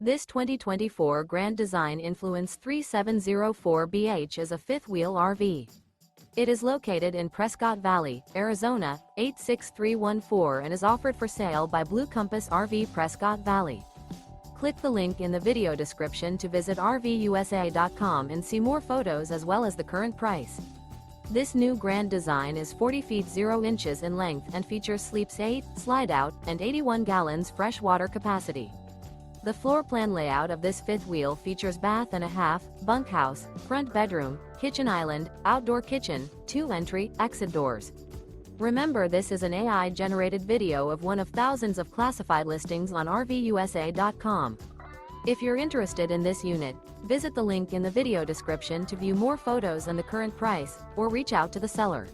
This 2024 Grand Design Influence 3704BH is a fifth-wheel RV. It is located in Prescott Valley, Arizona, 86314 and is offered for sale by Blue Compass RV Prescott Valley. Click the link in the video description to visit RVUSA.com and see more photos as well as the current price. This new Grand Design is 40 feet 0 inches in length and features sleeps 8, Slideout, and 81 gallons fresh water capacity. The floor plan layout of this fifth wheel features bath and a half, bunkhouse, front bedroom, kitchen island, outdoor kitchen, 2 entry, exit doors. Remember, this is an AI-generated video of one of thousands of classified listings on RVUSA.com. If you're interested in this unit, visit the link in the video description to view more photos and the current price, or reach out to the seller.